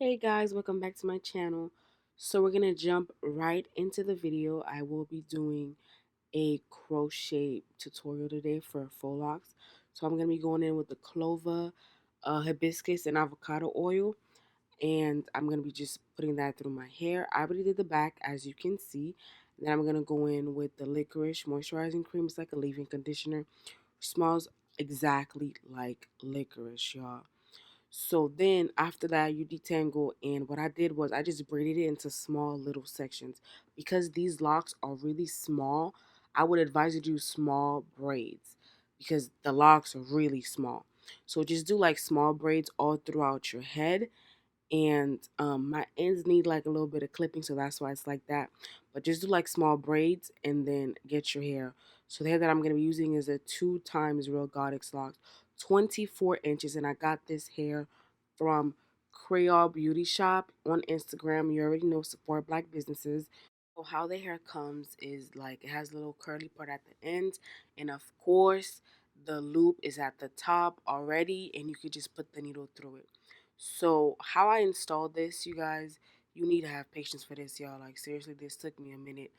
Hey guys, welcome back to my channel. So we're gonna jump right into the video. I will be doing a crochet tutorial today for faux locks. So I'm gonna be going in with the Khlova hibiscus and avocado oil, and I'm gonna be just putting that through my hair. I already did the back, as you can see. Then I'm gonna go in with the licorice moisturizing cream. It's like a leave-in conditioner. Smells exactly like licorice, y'all. So then after that you detangle, and what I did was I just braided it into small little sections. Because these locks are really small, I would advise you to do small braids because the locks are really small. So just do like small braids all throughout your head, and my ends need like a little bit of clipping, so that's why it's like that. But just do like small braids and then get your hair. So the hair that I'm going to be using is a 2 times Real Goddess Locks, 24 inches, and I got this hair from Creole Beauty Shop on Instagram. You already know, support black businesses. So how the hair comes is like it has a little curly part at the end, and of course the loop is at the top already, and you could just put the needle through it. So how I installed this, you guys, you need to have patience for this, y'all. Like seriously, this took me a minute.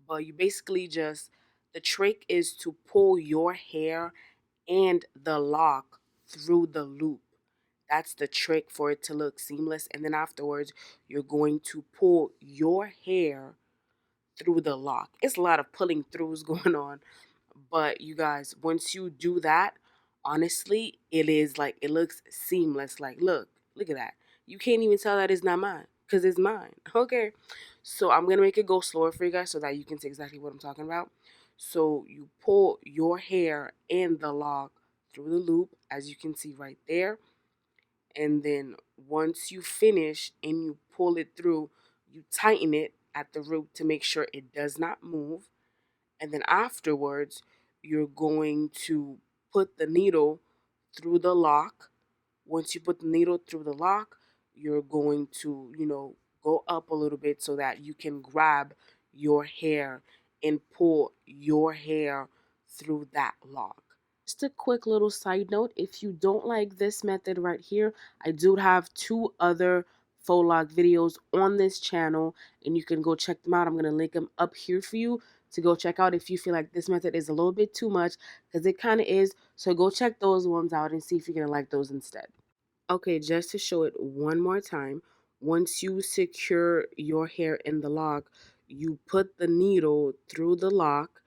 But you basically just, the trick is to pull your hair and the lock through the loop. That's the trick for it to look seamless. And then afterwards, you're going to pull your hair through the lock. It's a lot of pulling throughs going on. But you guys, once you do that, honestly, it is like, it looks seamless. Like, look at that. You can't even tell that it's not mine because it's mine. Okay. So I'm going to make it go slower for you guys so that you can see exactly what I'm talking about. So you pull your hair and the lock through the loop, as you can see right there. And then once you finish and you pull it through, you tighten it at the root to make sure it does not move. And then afterwards, you're going to put the needle through the lock. Once you put the needle through the lock, you're going to, go up a little bit so that you can grab your hair and pull your hair through that lock. Just a quick little side note, if you don't like this method right here, I do have 2 other faux lock videos on this channel, and you can go check them out. I'm going to link them up here for you to go check out if you feel like this method is a little bit too much, because it kind of is. So go check those ones out and see if you're going to like those instead. Okay, just to show it one more time, once you secure your hair in the lock, you put the needle through the lock,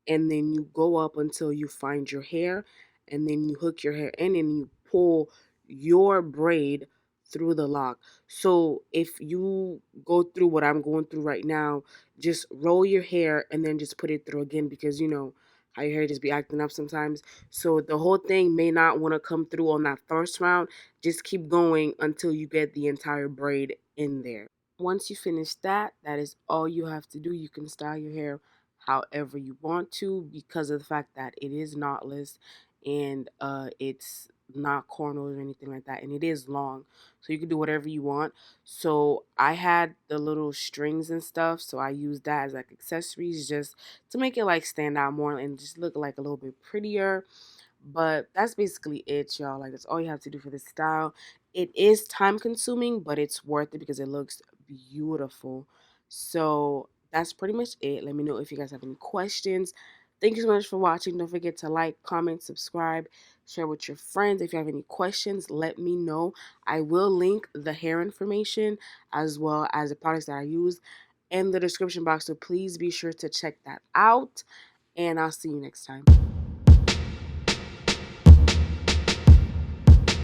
and then you go up until you find your hair, and then you hook your hair in and you pull your braid through the lock. So if you go through what I'm going through right now, just roll your hair and then just put it through again, because you know how your hair just be acting up sometimes. So the whole thing may not want to come through on that first round. Just keep going until you get the entire braid in there. Once you finish that, that is all you have to do. You can style your hair however you want to, because of the fact that it is knotless, and it's not cornrows or anything like that, and it is long, so you can do whatever you want. So I had the little strings and stuff, so I used that as like accessories just to make it like stand out more and just look like a little bit prettier. But that's basically it, y'all. Like, that's all you have to do for this style. It is time consuming, but it's worth it because it looks beautiful. So that's pretty much it. Let me know if you guys have any questions. Thank you so much for watching. Don't forget to like, comment, subscribe, share with your friends. If you have any questions, let me know. I will link the hair information as well as the products that I use in the description box. So please be sure to check that out. And I'll see you next time.